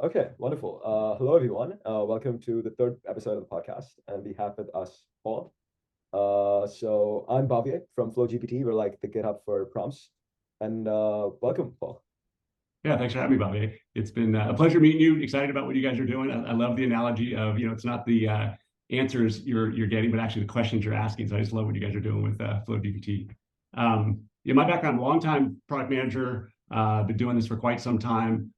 Okay, wonderful. Hello, everyone. Welcome to the third episode of the podcast, and we have with us Paul. So I'm Bhavye from FlowGPT. We're like the GitHub for prompts, and welcome, Paul. Yeah, thanks for having me, Bhavye. It's been a pleasure meeting you. Excited about what you guys are doing. I love the analogy of, it's not the answers you're getting, but actually the questions you're asking. So I just love what you guys are doing with FlowGPT. My background, longtime product manager, been doing this for quite some time.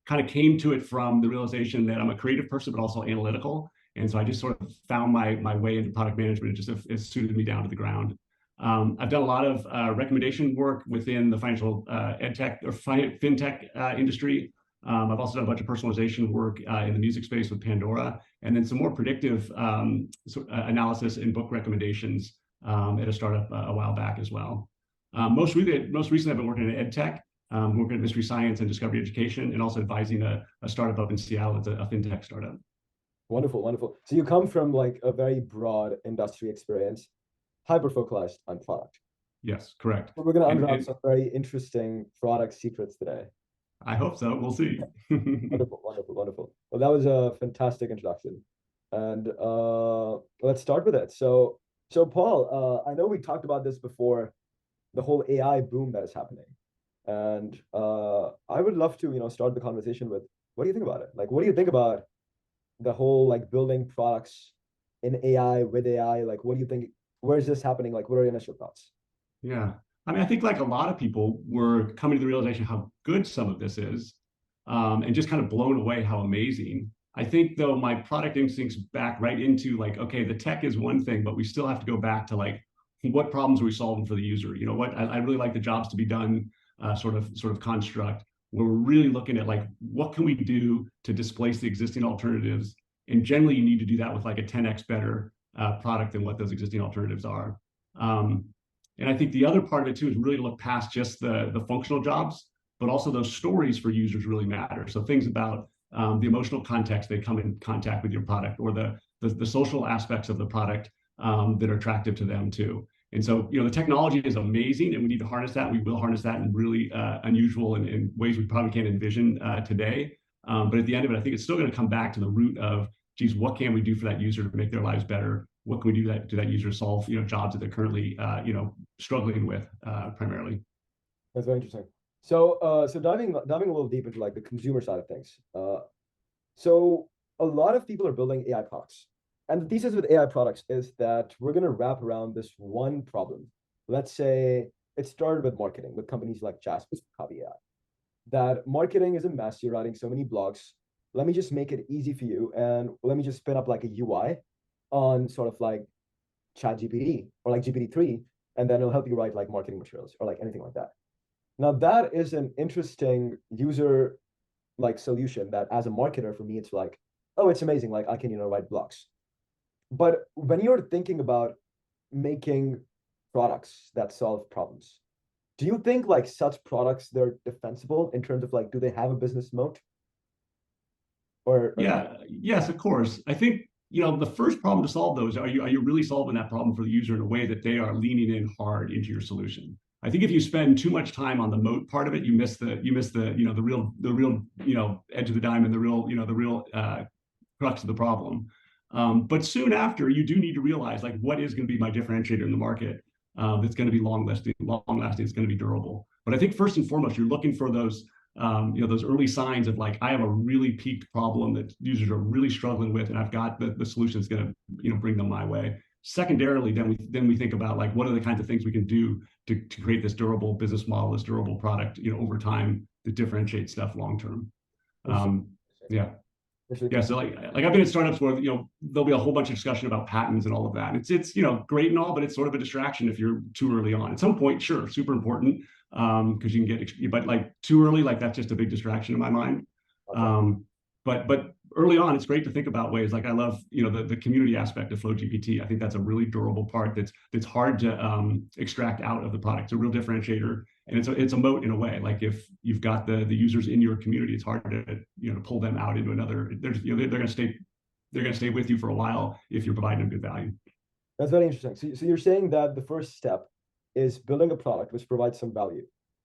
Kind of came to it from the realization that I'm a creative person, but also analytical. And so I just sort of found my way into product management. It suited me down to the ground. I've done a lot of recommendation work within the financial ed tech or fintech industry. I've also done a bunch of personalization work in the music space with Pandora, and then some more predictive analysis and book recommendations at a startup a while back as well. Most recently, I've been working in ed tech, working at Mystery Science and Discovery Education, and also advising a startup up in Seattle. It's a fintech startup. Wonderful, wonderful. So you come from like a very broad industry experience, hyper focused on product. Yes, correct. But we're going to unwrap some very interesting product secrets today. I hope so. We'll see. Wonderful, wonderful, wonderful. Well, that was a fantastic introduction, and let's start with it. So Paul, I know we talked about this before, the whole AI boom that is happening, and I would love to start the conversation with what do you think about it? Like, what do you think about the whole like building products in AI with AI? Like, what do you think? Where is this happening? Like, what are your initial thoughts? Yeah. I mean, I think like a lot of people were coming to the realization how good some of this is, and just kind of blown away how amazing. I think though my product instincts back right into like, okay, the tech is one thing, but we still have to go back to like, what problems are we solving for the user? You know what? I really like the jobs to be done sort of construct where we're really looking at like, what can we do to displace the existing alternatives? And generally, you need to do that with like a 10x better product than what those existing alternatives are. Um, and I think the other part of it too is really to look past just the functional jobs, but also those stories for users really matter. So things about the emotional context they come in contact with your product, or the social aspects of the product that are attractive to them too. And so, the technology is amazing, and we need to harness that. We will harness that in really unusual and ways we probably can't envision today. But at the end of it, I think it's still going to come back to the root of, geez, what can we do for that user to make their lives better? What can we do to that user solve jobs that they're currently struggling with primarily. That's very interesting. So diving a little deep into like the consumer side of things. So a lot of people are building AI products, and the thesis with AI products is that we're going to wrap around this one problem. Let's say it started with marketing, with companies like Jasper, Bhavye, that marketing is a mess. You're writing so many blogs. Let me just make it easy for you, and let me just spin up like a UI on sort of like ChatGPT or like GPT-3, and then it'll help you write like marketing materials or like anything like that. Now that is an interesting user like solution that as a marketer for me, it's like, oh, it's amazing. Like I can, write blogs. But when you're thinking about making products that solve problems, do you think like such products, they're defensible in terms of like, do they have a business moat or not? Yeah, yes, of course. I think the first problem to solve those, are you really solving that problem for the user in a way that they are leaning in hard into your solution? I think if you spend too much time on the moat part of it, you miss the the real edge of the diamond, the real crux of the problem. But soon after, you do need to realize like, what is going to be my differentiator in the market that's going to be long lasting, it's going to be durable. But I think first and foremost, you're looking for those early signs of like, I have a really peaked problem that users are really struggling with, and I've got the solution that's going to bring them my way. Secondarily, then we think about like, what are the kinds of things we can do to create this durable business model, this durable product, over time that differentiates stuff long term. Yeah. Yeah, so like I've been in startups where there'll be a whole bunch of discussion about patents and all of that. It's great and all, but it's sort of a distraction if you're too early on. At some point, sure, super important because you can get, but like too early, like that's just a big distraction in my mind. Okay. But early on, it's great to think about ways like I love the community aspect of FlowGPT. I think that's a really durable part that's hard to extract out of the product. It's a real differentiator, and it's a moat in a way. Like if you've got the users in your community, it's hard to pull them out into another. They're going to stay with you for a while if you're providing them good value. That's very interesting. So you're saying that the first step is building a product which provides some value.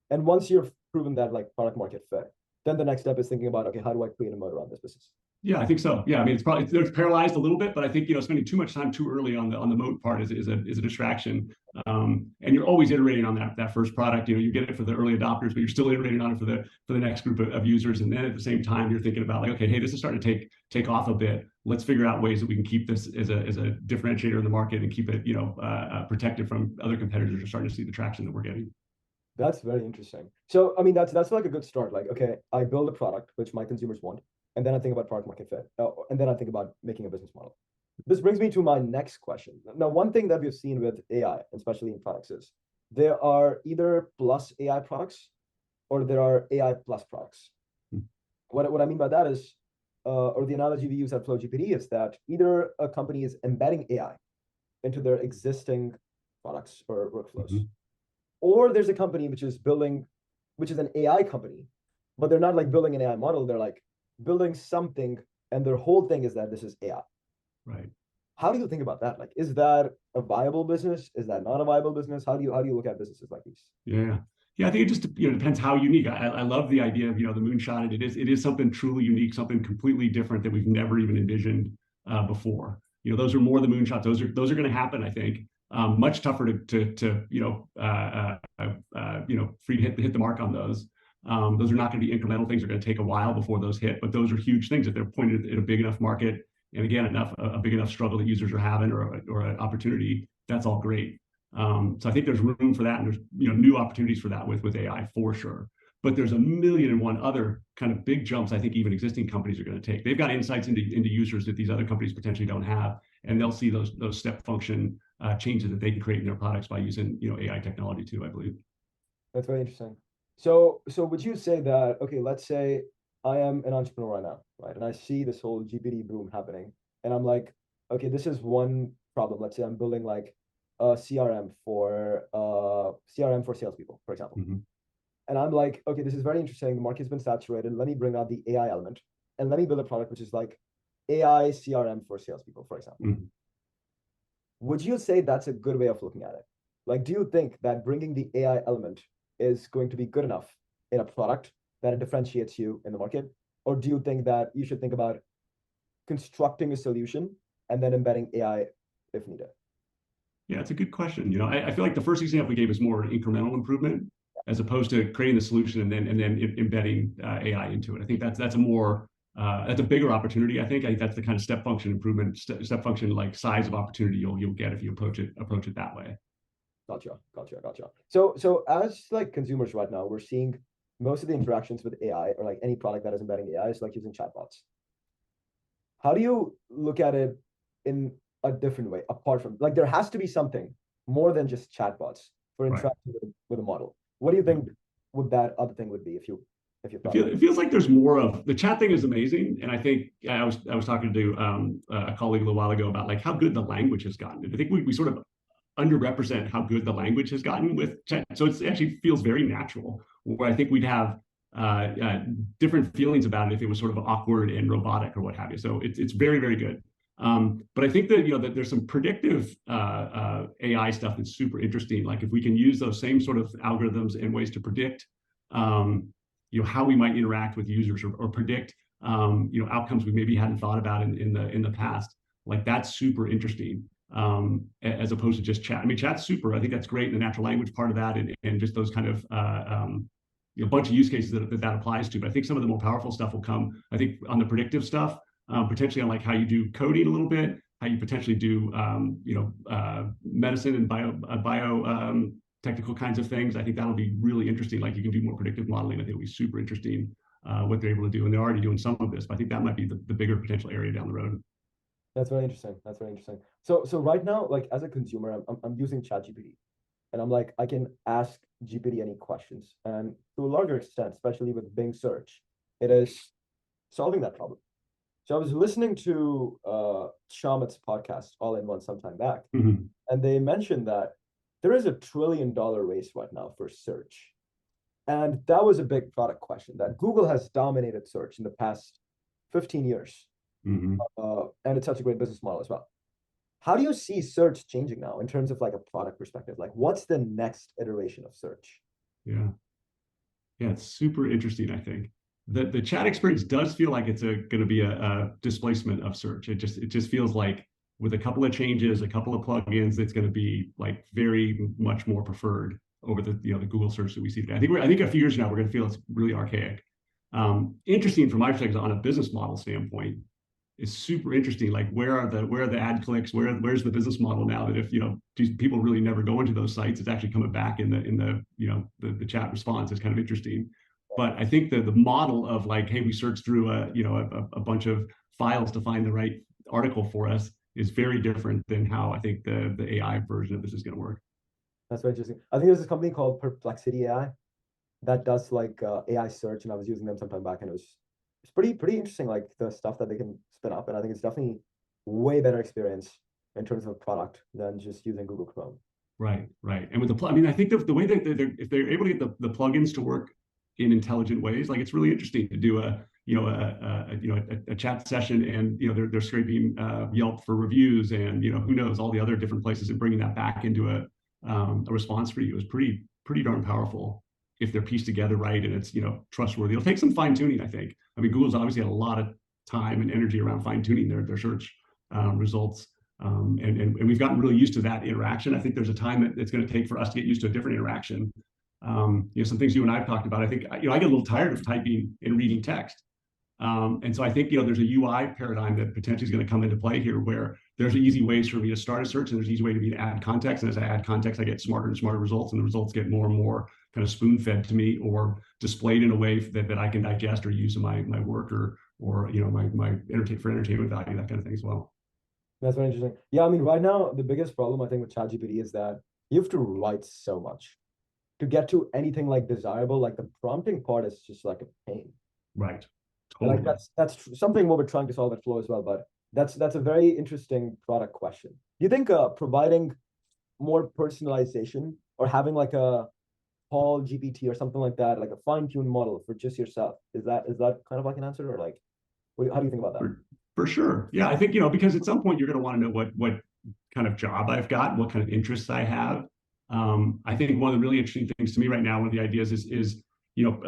And once you've proven that like product market fit, then the next step is thinking about, okay, how do I create a moat around this business? Yeah, I think so. Yeah, I mean, it's paralyzed a little bit, but I think spending too much time too early on the moat part is a distraction. And you're always iterating on that first product. You get it for the early adopters, but you're still iterating on it for the next group of users. And then at the same time, you're thinking about like, okay, hey, this is starting to take off a bit. Let's figure out ways that we can keep this as a differentiator in the market and keep it protected from other competitors who are starting to see the traction that we're getting. That's very interesting. So, I mean, that's like a good start. Like, okay, I build a product which my consumers want, and then I think about product market fit, and then I think about making a business model. This brings me to my next question. Now, one thing that we've seen with AI, especially in products, is there are either plus AI products or there are AI plus products. Hmm. What I mean by that is, or the analogy we use at FlowGPT is that either a company is embedding AI into their existing products or workflows, Mm-hmm. or there's a company which is an AI company, but they're not like building an AI model. They're like building something, and their whole thing is that this is AI. Right. How do you think about that? Like, is that a viable business? Is that not a viable business? How do you look at businesses like these? Yeah. Yeah, I think it just depends how unique. I love the idea of the moonshot. It is something truly unique, something completely different that we've never even envisioned before. Those are more the moonshots. Those are going to happen. I think much tougher to free to hit the mark on those. Those are not going to be incremental things. They're going to take a while before those hit, but those are huge things if they're pointed at a big enough market. And again, a big enough struggle that users are having or an opportunity. That's all great. So I think there's room for that, and there's new opportunities for that with AI for sure. But there's a million and one other kind of big jumps I think even existing companies are going to take. They've got insights into users that these other companies potentially don't have, and they'll see those step function changes that they can create in their products by using AI technology too, I believe. That's very interesting. So would you say that, okay, let's say I am an entrepreneur right now, right? And I see this whole GPT boom happening, and I'm like, okay, this is one problem. Let's say I'm building like a CRM for salespeople, for example. Mm-hmm. And I'm like, okay, this is very interesting. The market's been saturated. Let me bring out the AI element, and let me build a product which is like AI CRM for salespeople, for example. Mm-hmm. Would you say that's a good way of looking at it? Like, do you think that bringing the AI element is going to be good enough in a product that it differentiates you in the market? Or do you think that you should think about constructing a solution and then embedding AI if needed? Yeah, it's a good question. I feel like the first example we gave is more incremental improvement as opposed to creating the solution and then embedding AI into it. I think that's a bigger opportunity. I think that's the kind of step function improvement, step function like size of opportunity you'll get if you approach it that way. Gotcha. So as like consumers right now, we're seeing most of the interactions with AI or like any product that is embedding AI is like using chatbots. How do you look at it in a different way, apart from like there has to be something more than just chatbots for Right. interacting with a model? What do you think would that other thing would be if you It feels like there's more of the chat thing is amazing, and I think I was talking to a colleague a little while ago about like how good the language has gotten. I think we sort of underrepresent how good the language has gotten with chat, so it actually feels very natural. Where I think we'd have different feelings about it if it was sort of awkward and robotic or what have you. So it's very very good. But I think that that there's some predictive AI stuff that's super interesting. Like if we can use those same sort of algorithms and ways to predict how we might interact with users or predict outcomes we maybe hadn't thought about in the past. Like that's super interesting as opposed to just chat. I mean, chat's super. I think that's great. The natural language part of that and just those kind of bunch of use cases that applies to. But I think some of the more powerful stuff will come, I think, on the predictive stuff, potentially on like how you do coding a little bit, how you potentially do medicine and bio technical kinds of things. I think that'll be really interesting. Like you can do more predictive modeling. I think it'll be super interesting what they're able to do. And they're already doing some of this, but I think that might be the bigger potential area down the road. That's very interesting. So right now, like as a consumer, I'm using ChatGPT, and I'm like, I can ask GPT any questions, and to a larger extent, especially with Bing search, it is solving that problem. So I was listening to Shamit's podcast All in One sometime back, Mm-hmm. and they mentioned that there is $1 trillion race right now for search. And that was a big product question that Google has dominated search in the past 15 years. Mm-hmm. And it's such a great business model as well. How do you see search changing now in terms of like a product perspective? Like what's the next iteration of search? Yeah, it's super interesting, I think. The chat experience does feel like it's going to be a displacement of search. It just feels like with a couple of changes, a couple of plugins, it's going to be like very much more preferred over the the Google search that we see today. I think a few years from now we're going to feel it's really archaic. Interesting from my perspective on a business model standpoint, is super interesting. Like where are the ad clicks? Where's the business model now that if people really never go into those sites, it's actually coming back in the chat response is kind of interesting. But I think the model of like, hey, we search through a bunch of files to find the right article for us is very different than how I think the AI version of this is going to work. That's very interesting. I think there's this company called Perplexity AI that does like AI search, and I was using them sometime back, and it's pretty interesting, like the stuff that they can spin up, and I think it's definitely way better experience in terms of product than just using Google Chrome. Right, right. And with I mean, I think the way that if they're able to get the plugins to work in intelligent ways, like it's really interesting to do a chat session, and they're scraping Yelp for reviews, and who knows, all the other different places, and bringing that back into a response for you is pretty darn powerful if they're pieced together right and it's trustworthy. It'll take some fine tuning, I think. I mean, Google's obviously had a lot of time and energy around fine tuning their search results. And we've gotten really used to that interaction. I think there's a time that it's going to take for us to get used to a different interaction. Some things you and I've talked about. I think I get a little tired of typing and reading text, and so I think there's a UI paradigm that potentially is going to come into play here, where there's easy ways for me to start a search, and there's an easy way to me to add context. And as I add context, I get smarter and smarter results, and the results get more and more kind of spoon-fed to me, or displayed in a way that I can digest or use in my work, or my entertainment value, that kind of thing as well. That's very interesting. Yeah, I mean, right now the biggest problem I think with ChatGPT is that you have to write so much to get to anything like desirable. Like the prompting part is just like a pain. Right. Totally. Like that's something what we're trying to solve at Flow as well. But that's a very interesting product question. Do you think providing more personalization, or having like a Paul GPT or something like that, like a fine-tuned model for just yourself, is that kind of like an answer, or like how do you think about that? For sure. Yeah, I think because at some point you're going to want to know what kind of job I've got, what kind of interests I have. I think one of the really interesting things to me right now, one of the ideas is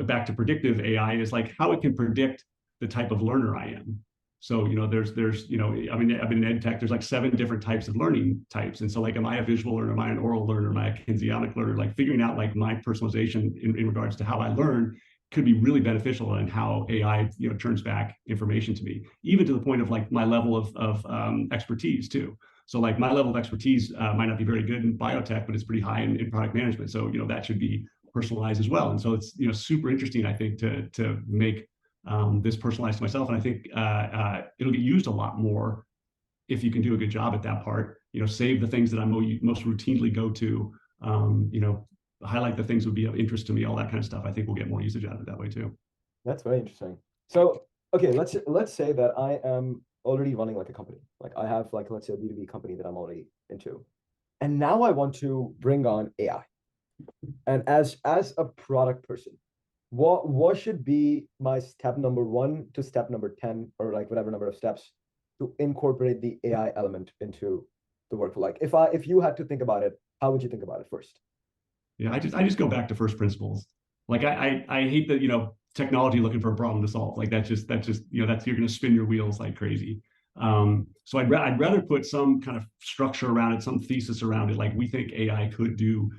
back to predictive AI, is like how it can predict the type of learner I am. So there's I mean, I've been in ed tech. There's like 7 different types of learning types, and so like, am I a visual learner? Am I an oral learner? Am I a kinesionic learner? Like figuring out like my personalization in regards to how I learn could be really beneficial in how AI turns back information to me, even to the point of like my level of expertise too. So like my level of expertise might not be very good in biotech, but it's pretty high in product management. So that should be personalized as well. And so it's super interesting, I think, to make this personalized to myself. And I think it'll get used a lot more if you can do a good job at that part. Save the things that I most routinely go to. Highlight the things that would be of interest to me, all that kind of stuff. I think we'll get more usage out of it that way too. That's very interesting. So, okay, let's say that I am already running like a company. Like I have like, let's say a B2B company that I'm already into. And now I want to bring on AI. And as a product person, what should be my step number 1 to step number 10, or like whatever number of steps, to incorporate the AI element into the workflow? Like if you had to think about it, how would you think about it first? Yeah, I just go back to first principles. Like I hate that technology looking for a problem to solve. Like that's just you're going to spin your wheels like crazy. So I'd rather put some kind of structure around it, some thesis around it. Like we think AI could do,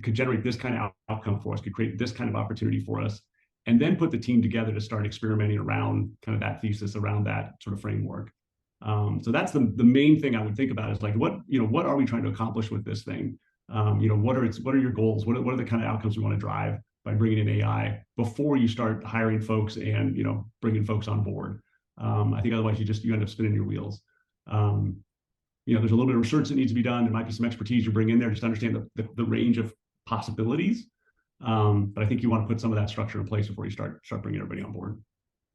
could generate this kind of outcome for us, could create this kind of opportunity for us, and then put the team together to start experimenting around kind of that thesis, around that sort of framework. So that's the main thing I would think about, is like what are we trying to accomplish with this thing? What are your goals? What are the kind of outcomes we want to drive by bringing in AI before you start hiring folks and bringing folks on board? I think otherwise you end up spinning your wheels. There's a little bit of research that needs to be done. There might be some expertise you bring in there just to understand the range of possibilities. But I think you want to put some of that structure in place before you start bringing everybody on board.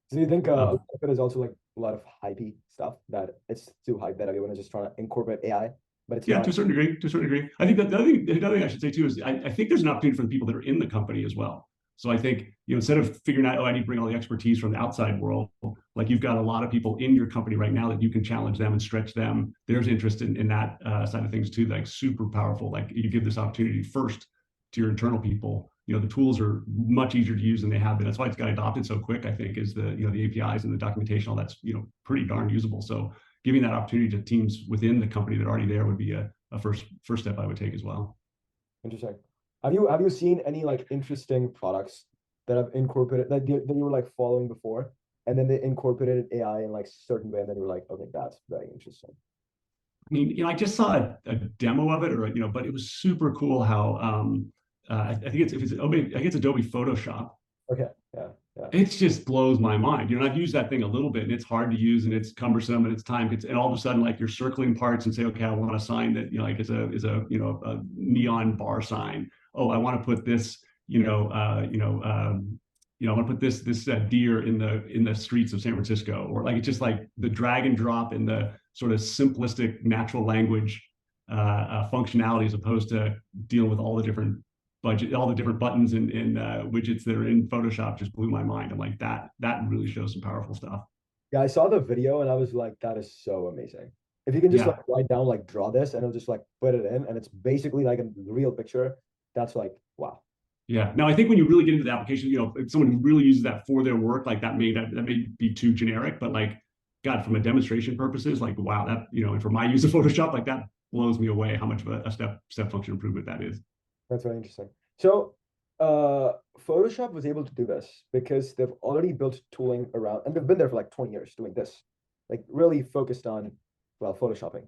Do you think there's also like a lot of hypey stuff that it's too hype that everyone is just trying to incorporate AI? But it's to a certain degree. I think that the other thing I should say too is I think there's an opportunity for the people that are in the company as well. So I think instead of figuring out, I need to bring all the expertise from the outside world, like you've got a lot of people in your company right now that you can challenge them and stretch them. There's interest in that side of things too, like super powerful. Like you give this opportunity first to your internal people, the tools are much easier to use than they have been. That's why it's got adopted so quick, I think, is the APIs and the documentation, all that's, pretty darn usable. So giving that opportunity to teams within the company that are already there would be a first step I would take as well. Interesting. Have you seen any like interesting products that have incorporated that you were like following before, and then they incorporated AI in like certain way, and then you were like, okay, that's very interesting. I mean, I just saw a demo of it, or but it was super cool how I think it's Adobe, I think it's Adobe Photoshop. Okay. Yeah. Yeah. It just blows my mind. I've used that thing a little bit, and it's hard to use, and it's cumbersome, and it's time. And all of a sudden, like you're circling parts and say, okay, I want a sign that like is a a neon bar sign. Oh, I want to put this, I want to put this deer in the streets of San Francisco, or like it's just like the drag and drop in the sort of simplistic natural language functionality, as opposed to dealing with all the different all the different buttons and widgets that are in Photoshop. Just blew my mind. I'm like, that really shows some powerful stuff. Yeah, I saw the video and I was like, that is so amazing. If you can just Yeah. like write down, like draw this, and it'll just like put it in, and it's basically like a real picture. That's like, wow. Yeah. Now, I think when you really get into the application, if someone who really uses that for their work, like that may be too generic, but like, God, from a demonstration purposes, like, wow, that, and for my use of Photoshop, like that blows me away how much of a step function improvement that is. That's very interesting. So, Photoshop was able to do this because they've already built tooling around, and they've been there for like 20 years doing this, like really focused on, well, Photoshopping.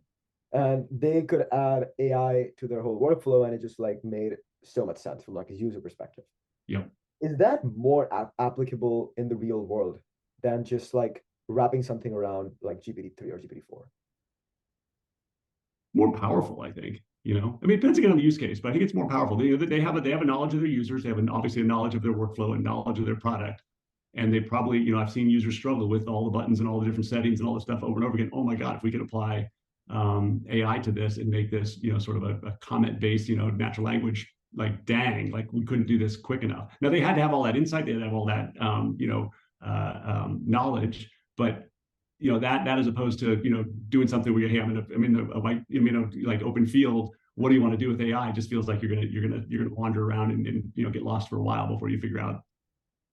And they could add AI to their whole workflow, and it just like made so much sense from like a user perspective. Yep. Is that more applicable in the real world than just like wrapping something around like GPT-3 or GPT-4? More powerful, I think. I mean, it depends again on the use case, but I think it's more powerful. They have a knowledge of their users. They have obviously a knowledge of their workflow and knowledge of their product. And they probably, I've seen users struggle with all the buttons and all the different settings and all the stuff over and over again. Oh my God, if we could apply AI to this and make this, sort of a comment-based, natural language, like, dang, like we couldn't do this quick enough. Now they had to have all that insight, they had to have all that, knowledge, but that as opposed to doing something where, hey, I'm in a white, like open field. What do you want to do with AI? It just feels like you're gonna wander around and get lost for a while before you figure out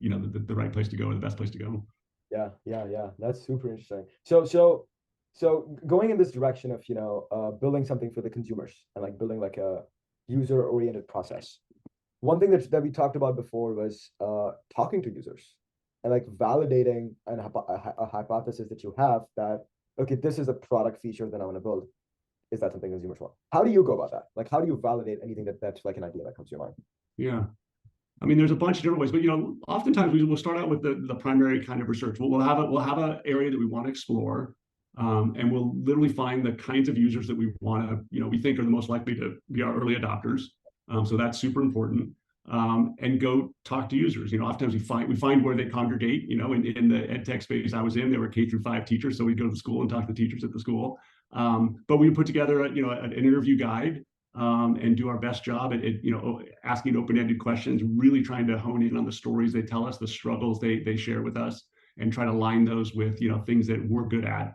the right place to go or the best place to go. Yeah, yeah, yeah. That's super interesting. So going in this direction of building something for the consumers and like building like a user-oriented process. One thing that we talked about before was talking to users and like validating a hypothesis that you have that, okay, this is a product feature that I want to build. Is that something consumers want? How do you go about that? Like, how do you validate anything that's like an idea that comes to your mind? Yeah. I mean, there's a bunch of different ways, but oftentimes we'll start out with the primary kind of research. We'll have an area that we want to explore, and we'll literally find the kinds of users that we want to, we think are the most likely to be our early adopters. So that's super important. And go talk to users. Oftentimes we find where they congregate. In the ed tech space I was in, there were K-5 teachers, so we'd go to the school and talk to the teachers at the school. But we put together an interview guide. And do our best job at asking open-ended questions, really trying to hone in on the stories they tell us, the struggles they share with us, and try to line those with things that we're good at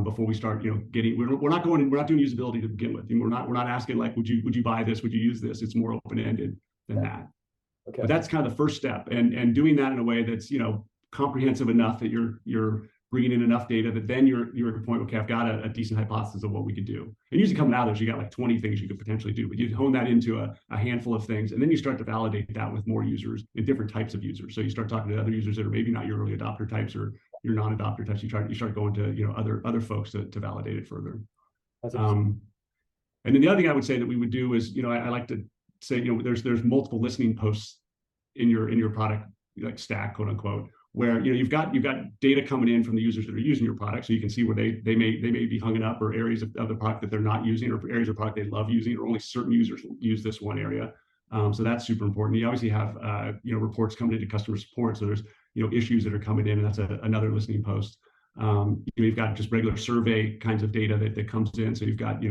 before we start getting. We're not doing usability to begin with. We're not asking like, would you buy this? Would you use this? It's more open-ended than that. Okay. But that's kind of the first step, and doing that in a way that's comprehensive enough that you're bringing in enough data that then you're at the point, okay, I've got a decent hypothesis of what we could do. And usually coming out of this, you got like 20 things you could potentially do, but you hone that into a handful of things, and then you start to validate that with more users and different types of users. So you start talking to other users that are maybe not your early adopter types or your non-adopter types. You start going to other folks to validate it further. And then the other thing I would say that we would do is I like to say there's multiple listening posts in your product like stack, quote unquote, where you've got data coming in from the users that are using your product, so you can see where they may be hung up, or areas of the product that they're not using, or areas of product they love using, or only certain users use this one area. So that's super important. You obviously have reports coming into customer support, so there's issues that are coming in, and that's another listening post. You've got just regular survey kinds of data that comes in, so you've got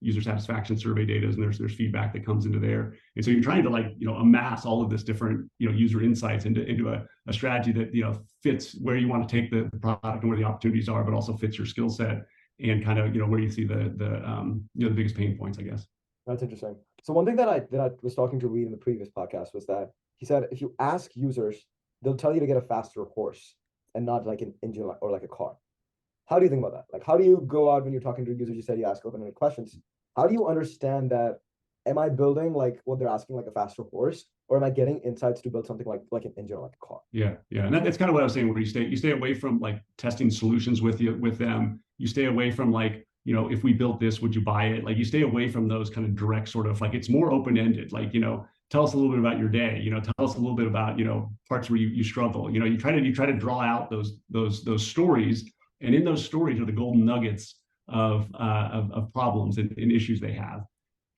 user satisfaction survey data, and there's feedback that comes into there. And so you're trying to amass all of this different user insights into a strategy that fits where you want to take the product and where the opportunities are, but also fits your skill set and kind of where you see the biggest pain points, I guess. That's interesting. So one thing that I was talking to Reed in the previous podcast was that he said if you ask users, they'll tell you to get a faster horse and not like an engine or like a car. How do you think about that? Like, how do you go out when you're talking to users? You said you ask open-ended questions. How do you understand that? Am I building like what they're asking, like a faster horse, or am I getting insights to build something like an engine or like a car? Yeah, yeah, and that's kind of what I was saying. Where you stay away from like testing solutions with them. You stay away from like, if we built this, would you buy it? Like you stay away from those kind of direct sort of like, it's more open ended. Like, tell us a little bit about your day. Tell us a little bit about parts where you struggle. You try to draw out those stories, and in those stories are the golden nuggets of problems and issues they have,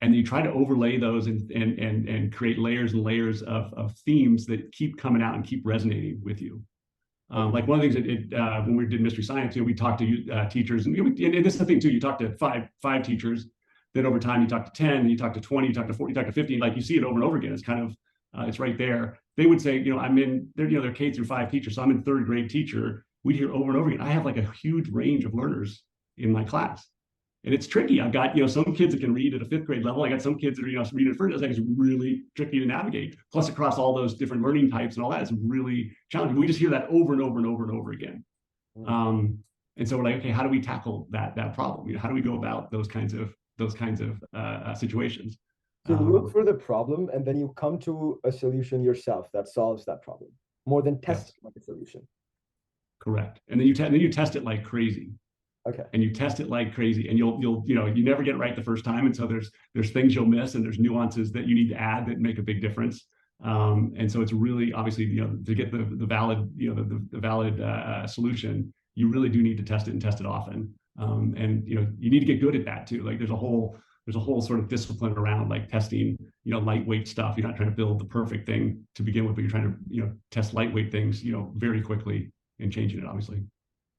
and you try to overlay those and create layers and layers of themes that keep coming out and keep resonating with you. Like one of the things that when we did mystery science, we talked to teachers, and this is the thing too. You talk to five teachers, then over time you talk to 10, and you talk to 20, you talk to 40, you talk to 50. Like you see it over and over again. It's kind of it's right there. They would say, I'm in they're K through 5 teachers, so I'm in third grade teacher. We'd hear over and over again. I have like a huge range of learners in my class. And it's tricky. I've got, some kids that can read at a 5th grade level. I got some kids that are, reading at first. I think it's really tricky to navigate. Plus, across all those different learning types and all that, it's really challenging. We just hear that over and over and over and over again. And so we're like, okay, how do we tackle that problem? How do we go about those kinds of situations? So you look for the problem, and then you come to a solution yourself that solves that problem, more than testing like a solution. Correct. And then you test it like crazy. Okay. And you test it like crazy, and you never get it right the first time, and so there's things you'll miss, and there's nuances that you need to add that make a big difference. And so it's really obviously to get the valid the valid solution, you really do need to test it and test it often. And you need to get good at that too. Like there's a whole sort of discipline around like testing lightweight stuff. You're not trying to build the perfect thing to begin with, but you're trying to test lightweight things very quickly and changing it obviously.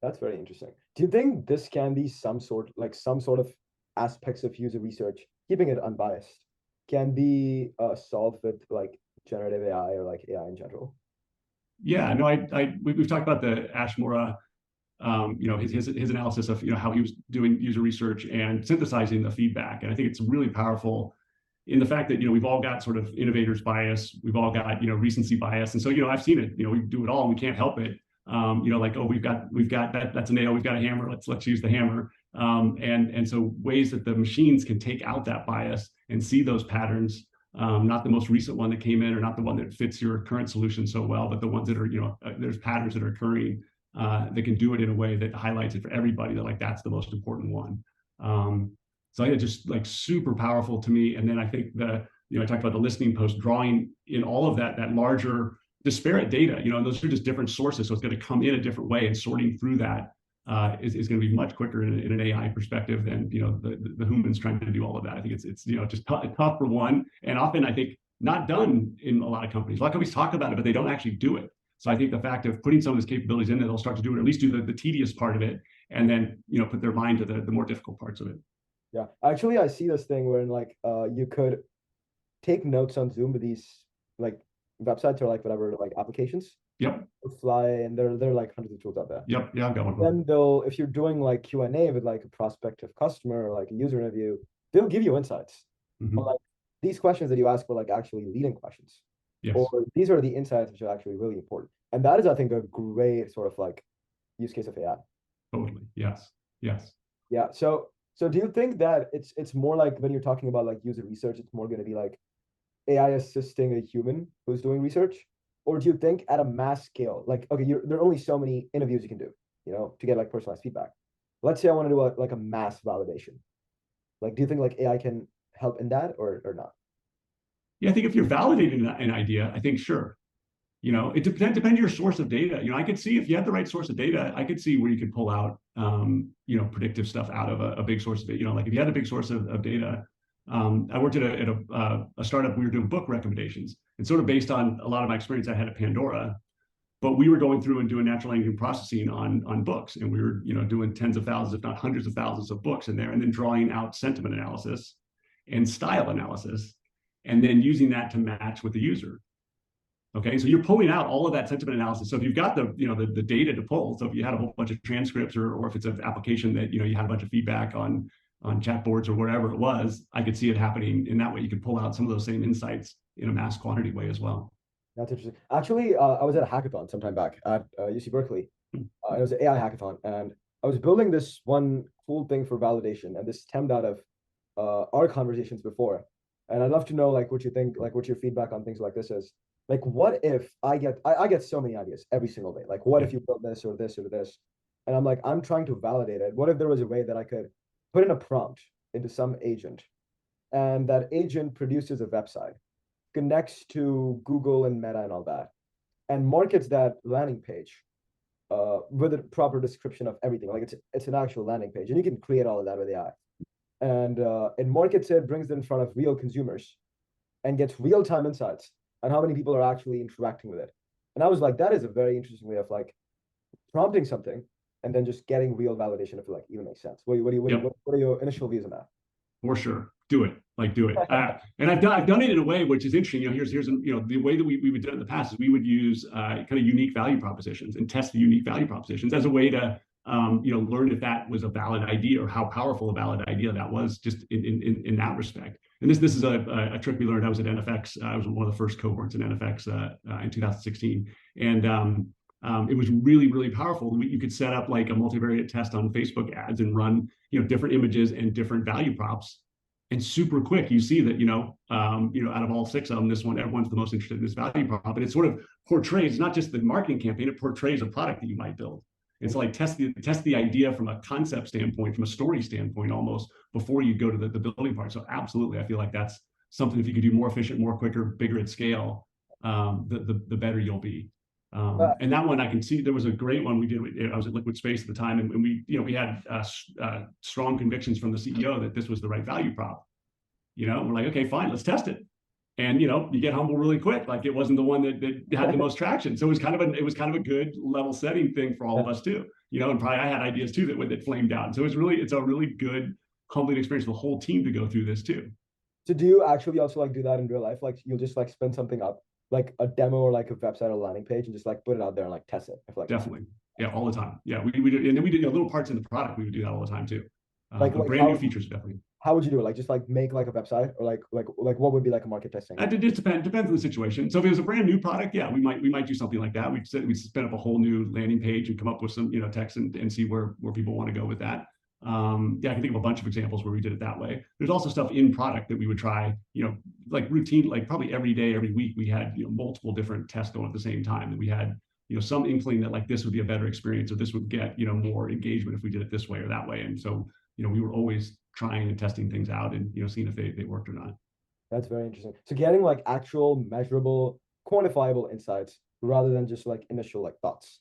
That's very interesting. Do you think this can be some sort of aspects of user research, keeping it unbiased, can be solved with like generative AI or like AI in general? Yeah, no, we've talked about the Ashmore, his analysis of how he was doing user research and synthesizing the feedback, and I think it's really powerful in the fact that we've all got sort of innovators bias, we've all got recency bias, and so I've seen it. We do it all, and we can't help it. Like, oh, we've got that's a nail, we've got a hammer, let's use the hammer. And so ways that the machines can take out that bias and see those patterns, not the most recent one that came in or not the one that fits your current solution so well, but the ones that are, there's patterns that are occurring that can do it in a way that highlights it for everybody, that like that's the most important one. So I just like super powerful to me. And then I think I talked about the listening post, drawing in all of that larger disparate data, those are just different sources. So it's going to come in a different way, and sorting through that is going to be much quicker in an AI perspective than, the humans trying to do all of that. I think it's just tough for one. And often I think not done in a lot of companies. A lot of companies talk about it, but they don't actually do it. So I think the fact of putting some of these capabilities in there, they'll start to do it, or at least do the tedious part of it, and then, put their mind to the more difficult parts of it. Yeah, actually, I see this thing where like you could take notes on Zoom with these like websites or like whatever like applications. Yep. Fly, and there are like hundreds of tools out there. Yep. Yeah, I've got one. Then if you're doing like Q&A with like a prospective customer or like a user interview, they'll give you insights. Mm-hmm. On, like these questions that you ask were like actually leading questions. Yes. Or these are the insights which are actually really important. And that is, I think, a great sort of like use case of AI. Totally. Yes. Yes. Yeah. So do you think that it's more like when you're talking about like user research, it's more going to be like AI assisting a human who's doing research? Or do you think at a mass scale, like, okay, there are only so many interviews you can do, to get like personalized feedback. Let's say I want to do like a mass validation. Like, do you think like AI can help in that or not? Yeah, I think if you're validating an idea, I think sure. It depends on your source of data. I could see if you had the right source of data, I could see where you could pull out, predictive stuff out of a big source of data. Like if you had a big source of data. I worked at a startup. We were doing book recommendations, and sort of based on a lot of my experience I had at Pandora, but we were going through and doing natural language processing on books, and we were doing tens of thousands, if not hundreds of thousands of books in there, and then drawing out sentiment analysis and style analysis, and then using that to match with the user. Okay, so you're pulling out all of that sentiment analysis. So if you've got the data to pull, so if you had a whole bunch of transcripts, or if it's an application that you had a bunch of feedback on chat boards or wherever it was, I could see it happening in that way. You could pull out some of those same insights in a mass quantity way as well. That's interesting. Actually, I was at a hackathon sometime back at UC Berkeley. It was an AI hackathon, and I was building this one cool thing for validation, and this stemmed out of our conversations before. And I'd love to know like what you think, like what your feedback on things like this is. Like, what if I get so many ideas every single day. Like, what Yeah. if you build this or this or this? And I'm like, I'm trying to validate it. What if there was a way that I could put in a prompt into some agent, and that agent produces a website, connects to Google and Meta and all that, and markets that landing page with a proper description of everything. Like it's an actual landing page, and you can create all of that with AI. And it markets it, brings it in front of real consumers, and gets real time insights on how many people are actually interacting with it. And I was like, that is a very interesting way of like prompting something and then just getting real validation if it like even makes sense. Yep. What are your initial views on that? For sure. Do it. Like do it. And I've done it in a way which is interesting. Here's the way that we would do it in the past is we would use kind of unique value propositions and test the unique value propositions as a way to learn if that was a valid idea or how powerful a valid idea that was just in that respect. And this is a trick we learned. I was at NFX. I was one of the first cohorts in NFX in 2016, and it was really, really powerful. You could set up like a multivariate test on Facebook ads and run, different images and different value props. And super quick, you see that, out of all six of them, this one, everyone's the most interested in this value prop. And it sort of portrays not just the marketing campaign, it portrays a product that you might build. It's like test the idea from a concept standpoint, from a story standpoint, almost before you go to the building part. So absolutely, I feel like that's something if you could do more efficient, more quicker, bigger at scale, the better you'll be. And that one I can see there was a great one we did. I was at Liquid Space at the time, and we had strong convictions from the CEO that this was the right value prop. We're like, okay, fine, let's test it. And you get humble really quick. Like it wasn't the one that had the most traction. So it was kind of a good level setting thing for all of us too. And probably I had ideas too that flamed out. So it's a really good humbling experience for the whole team to go through this too. So do you actually also like do that in real life? Like you'll just like spin something up, like a demo or like a website or landing page, and just like put it out there and like test it. I feel like Definitely. Yeah, all the time. Yeah, we did, and then we did little parts in the product. We would do that all the time too. But like brand new features definitely. how would you do it? Like just like make like a website or like what would be like a market testing? It just depends on the situation. So if it was a brand new product, yeah, we might do something like that. We'd spin up a whole new landing page and come up with some text and see where people want to go with that. Yeah, I can think of a bunch of examples where we did it that way. There's also stuff in product that we would try, like routine, like probably every day, every week, we had multiple different tests going at the same time, and we had some inkling that like this would be a better experience or this would get more engagement if we did it this way or that way. And so we were always trying and testing things out and seeing if they worked or not. That's very interesting. So getting like actual measurable, quantifiable insights rather than just like initial like thoughts.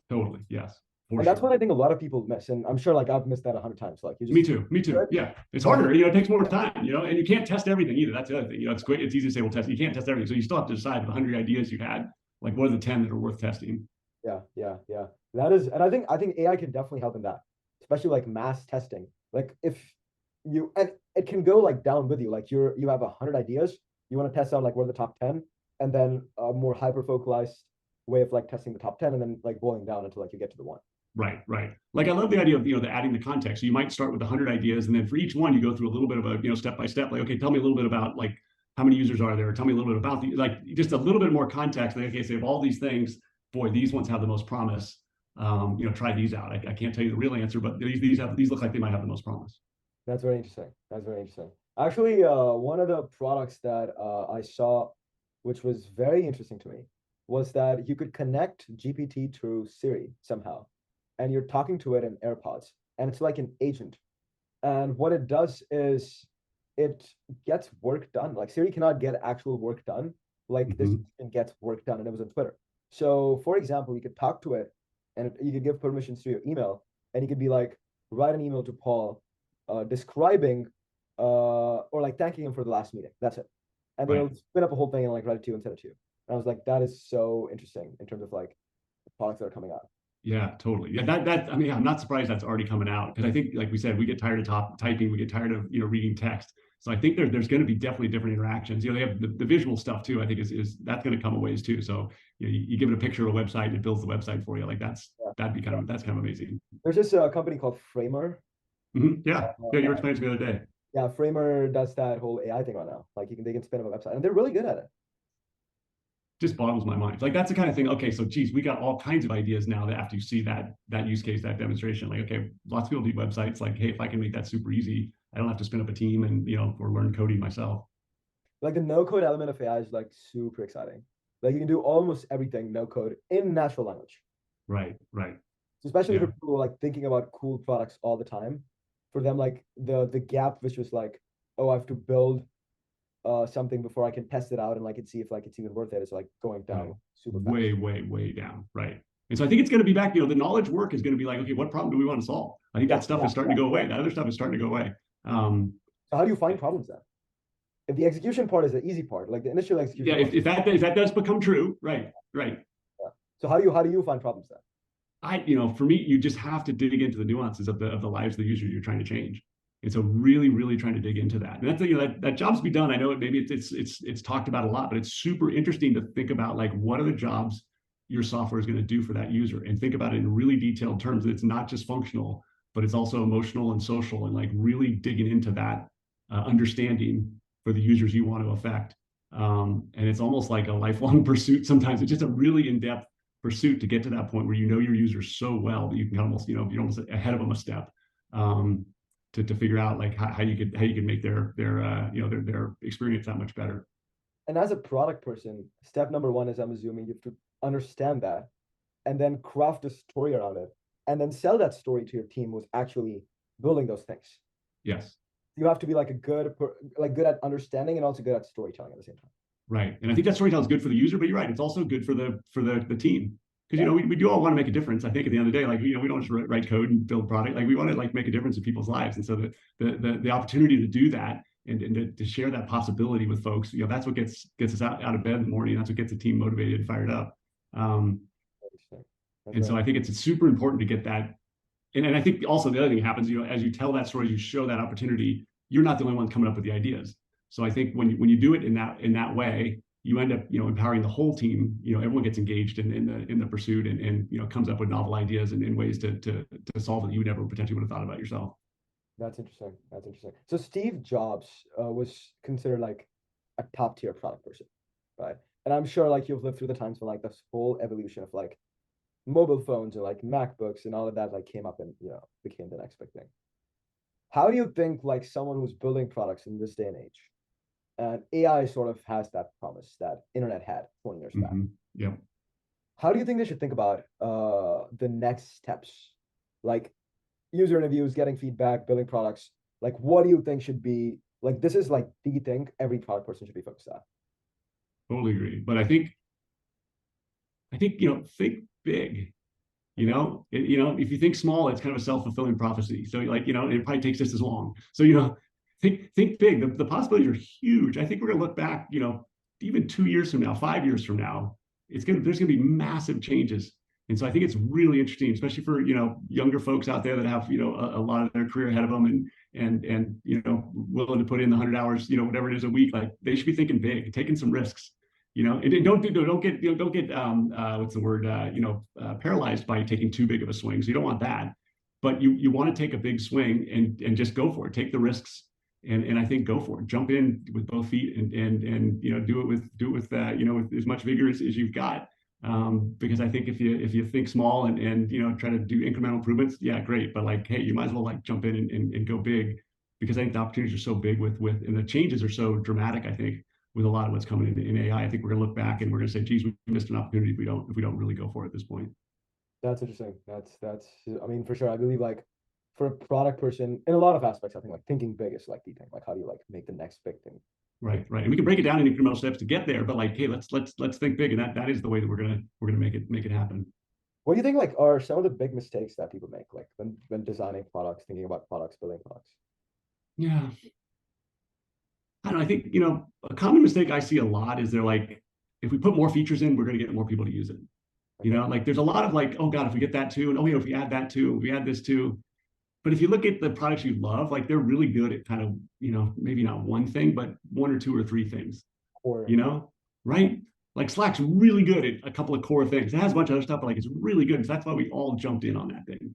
Totally, yes, for And that's sure. what I think a lot of people miss. And I'm sure like I've missed that 100 times. Like you Me just too. Me too. good, Yeah, it's but harder. It takes more time. And you can't test everything either. That's the other thing. It's great. It's easy to say, well, test. You can't test everything, so you still have to decide the 100 ideas you had, like what are the 10 that are worth testing. yeah. That is, and I think AI can definitely help in that, especially like mass testing. Like if you and it can go like down with you. Like you have 100 ideas, you want to test out like what are the top 10, and then a more hyper focalized way of like testing the top 10 and then like boiling down until like you get to the one. Right, right. Like I love the idea of the adding the context. So you might start with 100 ideas, and then for each one, you go through a little bit of a step by step. Like, okay, tell me a little bit about like how many users are there? Tell me a little bit about like just a little bit more context. Like, okay, so of all these things, boy, these ones have the most promise. Try these out. I can't tell you the real answer, but these look like they might have the most promise. That's very interesting. That's very interesting. Actually, one of the products that I saw, which was very interesting to me, was that you could connect GPT to Siri somehow, and you're talking to it in AirPods, and it's like an agent. And what it does is it gets work done. Like Siri cannot get actual work done, like this Mhm. gets work done, and it was on Twitter. So, for example, you could talk to it, and you could give permissions to your email, and you could be like, write an email to Paul describing or like thanking him for the last meeting. That's it. And Right. they'll spin up a whole thing and like write it to you and send it to you. And I was like, that is so interesting in terms of like the products that are coming out. Yeah, totally. Yeah, I mean, I'm not surprised that's already coming out because I think, like we said, we get tired of typing, we get tired of reading text. So I think there's going to be definitely different interactions. They have the visual stuff too. I think is that's going to come a ways too. So you give it a picture of a website and it builds the website for you. Like Yeah. that's kind of amazing. There's just a company called Framer. Yeah, yeah. You were explaining to me the other day. Yeah, Framer does that whole AI thing right now. Like they can spin up a website and they're really good at it. just boggles my mind. Like that's the kind of thing. Okay, so geez, we got all kinds of ideas now that after you see that use case, that demonstration, like okay, lots of people do websites. Like, hey, if I can make that super easy, I don't have to spin up a team and or learn coding myself. Like the no code element of AI is like super exciting. Like you can do almost everything no code in natural language. Right, right. So especially for Yeah. people who are like thinking about cool products all the time, for them like the gap which was like, oh, I have to build something before I can test it out and like and see if like it's even worth it. It's like going down Oh, super fast. way, way, way down. Right. And so I think it's going to be back, the knowledge work is going to be like, okay, what problem do we want to solve? I think Yeah, that stuff yeah, is starting yeah, to go yeah. away. That other stuff is starting to go away. Um, So how do you find problems then? If the execution part is the easy part, like the initial yeah, execution part, if that does become true, right, right. yeah. So how do you find problems then? For me, you just have to dig into the nuances of the lives of the user you're trying to change. And so really, really trying to dig into that. And that's that job's to be done. I know maybe it's talked about a lot, but it's super interesting to think about like what are the jobs your software is going to do for that user and think about it in really detailed terms. It's not just functional, but it's also emotional and social and like really digging into that understanding for the users you want to affect. And it's almost like a lifelong pursuit. Sometimes it's just a really in-depth pursuit to get to that point where you know your users so well that you can almost, you're almost ahead of them a step um, to figure out like how you could make their experience that much better. And as a product person, step number one is I'm assuming you have to understand that and then craft a story around it and then sell that story to your team who's actually building those things. Yes. You have to be like good at understanding and also good at storytelling at the same time. Right. And I think that storytelling is good for the user, but you're right. It's also good for the team. Because Yeah, we do all want to make a difference. I think at the end of the day, like we don't just write code and build product. Like we want to like make a difference in people's lives. And so the opportunity to do that and to share that possibility with folks, that's what gets us out of bed in the morning. That's what gets the team motivated and fired up. Um, interesting. That's and very so I think it's super important to get that. And I think also the other thing happens, as you tell that story, you show that opportunity, you're not the only one coming up with the ideas. So I think when you do it in that way, you end up empowering the whole team. Everyone gets engaged in the pursuit and comes up with novel ideas and ways to solve it that you never potentially would have thought about yourself. That's interesting. That's interesting. So Steve Jobs was considered like a top tier product person, right? And I'm sure like you've lived through the times when like this whole evolution of like mobile phones and like MacBooks and all of that like came up and became the next big thing. How do you think like someone who's building products in this day and age, and AI sort of has that promise that internet had 20 years back? Mm-hmm. Yep. How do you think they should think about the next steps? Like user interviews, getting feedback, building products. Like what do you think should be like this is like the thing every product person should be focused on? Totally agree. But I think think big. Okay. If you think small, it's kind of a self-fulfilling prophecy. So like, it probably takes just as long. So, think big. The possibilities are huge. I think we're gonna look back, even 2 years from now, 5 years from now, there's gonna be massive changes. And so I think it's really interesting, especially for younger folks out there that have a lot of their career ahead of them and willing to put in the 100 hours, whatever it is a week. Like they should be thinking big, taking some risks. And don't get what's the word paralyzed by taking too big of a swing. So you don't want that, but you want to take a big swing and just go for it. Take the risks and I think go for it. Jump in with both feet and do it with with as much vigor as you've got. Because I think if you think small and try to do incremental improvements, yeah, great. But like, hey, you might as well like jump in and go big because I think the opportunities are so big with and the changes are so dramatic. I think with a lot of what's coming in AI. I think we're going to look back and we're going to say, geez, we missed an opportunity if we don't really go for it at this point. That's interesting. That's I mean for sure. I believe like for a product person in a lot of aspects, I think like thinking big is like the thing. Like how do you like make the next big thing? Right, right. And we can break it down in incremental steps to get there, but like, hey, let's think big. And that is the way that we're gonna make it happen. What do you think like are some of the big mistakes that people make like when designing products, thinking about products, building products? Yeah. I don't know. I think, a common mistake I see a lot is they're like, if we put more features in, we're going to get more people to use it. Okay. Like there's a lot of like, oh God, if we get that too, and oh yeah, if we add that too, if we add this too. But if you look at the products you love, like they're really good at kind of, maybe not one thing, but one or two or three things, Or right? Like Slack's really good at a couple of core things. It has a bunch of other stuff, but like it's really good. So that's why we all jumped in on that thing.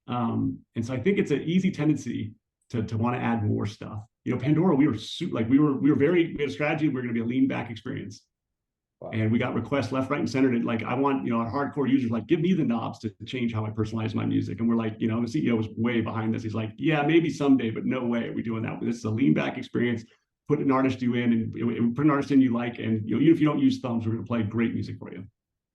And so I think it's an easy tendency to want to add more stuff. Pandora, we were like we had a strategy. We were going to be a lean back experience. Wow. And we got requests left, right, and center. And like, I want, our hardcore users, like, give me the knobs to change how I personalize my music. And we're like, the CEO was way behind this. He's like, yeah, maybe someday, but no way are we doing that. This is a lean back experience. Put an artist you in, and put an artist in you like, and even if you don't use thumbs, we're going to play great music for you.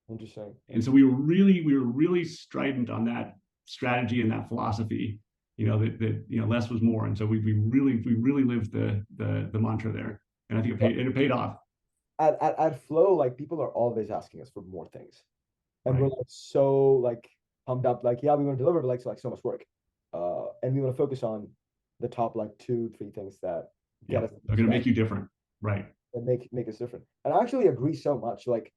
Interesting. And so we were really strident on that strategy and that philosophy. That less was more. And so we really lived the mantra there. And I think it paid off. At Flow, like people are always asking us for more things, and we're Right. like so like pumped up, like yeah, we want to deliver, but like so much work, and we want to focus on the top like 2, 3 things that get Yeah, us they're going to make you different. Right. and make us different. And I actually agree so much. Like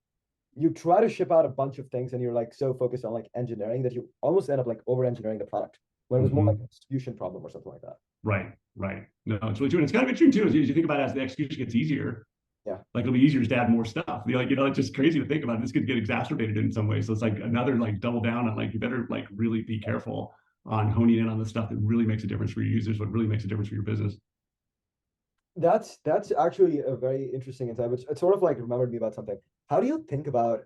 you try to ship out a bunch of things, and you're like so focused on like engineering that you almost end up like over engineering the product when it was more like Mm-hmm. a distribution problem or something like that. Right. Right. No, it's really true. And it's kind of interesting too, as you think about it, as the execution gets easier, Yeah, like it'll be easier to add more stuff. It's just crazy to think about. This could get exacerbated in some ways. So it's like another like double down on like you better like really be careful on honing in on the stuff that really makes a difference for your users, what really makes a difference for your business. that's actually a very interesting insight, which it sort of like remembered me about something. How do you think about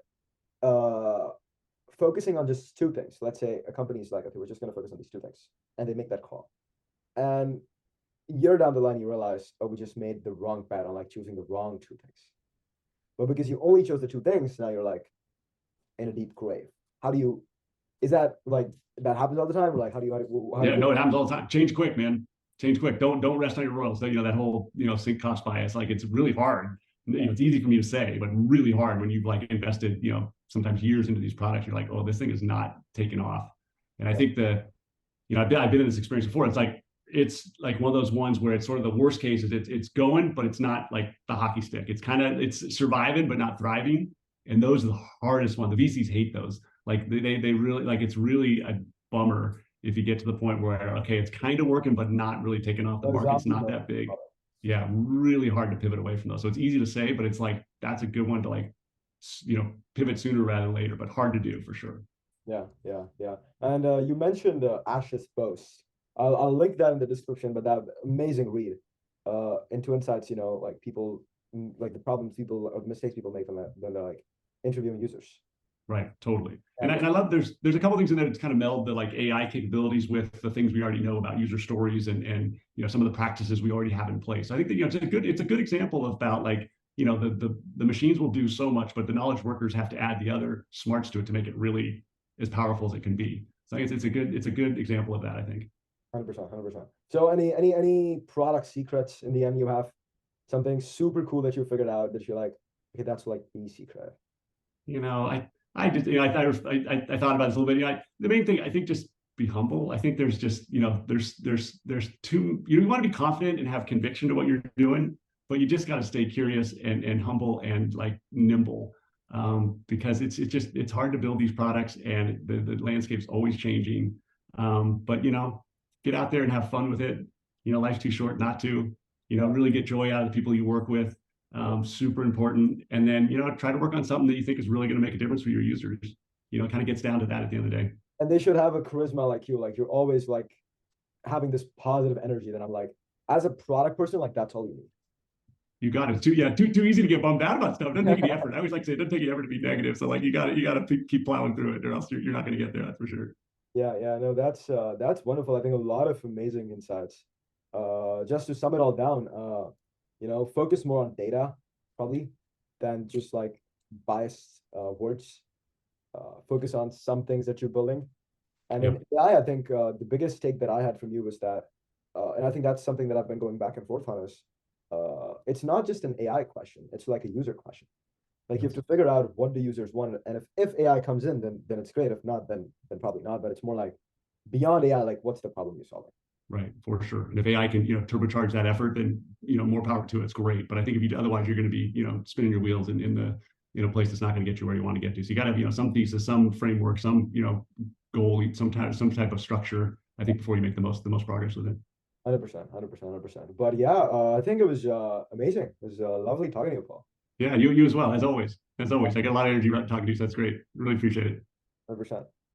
uh focusing on just 2 things? Let's say a company is like, okay, we're just going to focus on these 2 things, and they make that call, and year down the line you realize, oh, we just made the wrong bet on like choosing the wrong 2 things. But because you only chose the 2 things, now you're like in a deep grave. How do you, is that like that happens all the time, or like how do Yeah, you no, it happens all the time. Change quick, man. Change quick. Don't rest on your laurels. So, that whole sink cost bias. Like it's really hard. It's easy for me to say, but really hard when you've like invested sometimes years into these products. You're like, oh, this thing is not taking off. And I yeah, think I've been in this experience before. It's like one of those ones where it's sort of the worst case is it's going, but it's not like the hockey stick. It's surviving, but not thriving. And those are the hardest ones. The VCs hate those. Like they really like it's really a bummer if you get to the point where okay, it's kind of working, but not really taking off. The the market's zombie not mode. that big. Yeah, really hard to pivot away from those. So it's easy to say, but it's like that's a good one to like pivot sooner rather than later, but hard to do for sure. Yeah. And you mentioned Ash's post. I'll link that in the description, but that amazing read into insights, like people, like the problems people or the mistakes people make when they're like interviewing users. Right, totally. And And I love there's a couple things in there that's kind of meld the like AI capabilities with the things we already know about user stories and some of the practices we already have in place. I think that it's a good example about like the machines will do so much, but the knowledge workers have to add the other smarts to it to make it really as powerful as it can be. So I guess it's a good example of that, I think. 100%, 100%. So any product secrets in the end you have? Something super cool that you figured out that you're like, okay, that's like the secret. You know, I just I thought about this a little bit. The main thing I think just be humble. I think there's just there's too you want to be confident and have conviction to what you're doing, but you just got to stay curious and humble and like nimble because it's hard to build these products and the landscape's always changing. But get out there and have fun with it. Life's too short not to. Really get joy out of the people you work with. Super important. And then, try to work on something that you think is really going to make a difference for your users. It kind of gets down to that at the end of the day. And they should have a charisma like you. Like you're always like having this positive energy that I'm like, as a product person, like that's all you need. You got it. Too easy to get bummed out about stuff. It doesn't take any effort. I always like to say it doesn't take any effort to be negative. So like you got to keep plowing through it, or else you're not going to get there. That's for sure. Yeah, no, that's wonderful. I think a lot of amazing insights. Just to sum it all down, focus more on data probably than just like biased words. Focus on some things that you're building. And in Yep. AI, I think the biggest take that I had from you was that, and I think that's something that I've been going back and forth on is, it's not just an AI question; it's like a user question. Like you have Yes. to figure out what the users want, and if AI comes in, then it's great. If not, then probably not. But it's more like beyond AI, like what's the problem you're solving? Right, for sure. And if AI can, turbocharge that effort, then more power to it. It's great. But I think if you otherwise you're going to be, spinning your wheels in the place that's not going to get you where you want to get to. So you got to have, some thesis, some framework, some goal, some type of structure. I think before you make the most progress with it. 100%, 100%, 100%. But yeah, I think it was amazing. It was lovely talking to you, Paul. Yeah, you as well, as always. As always, I get a lot of energy talking to you, so that's great. Really appreciate it. 100%.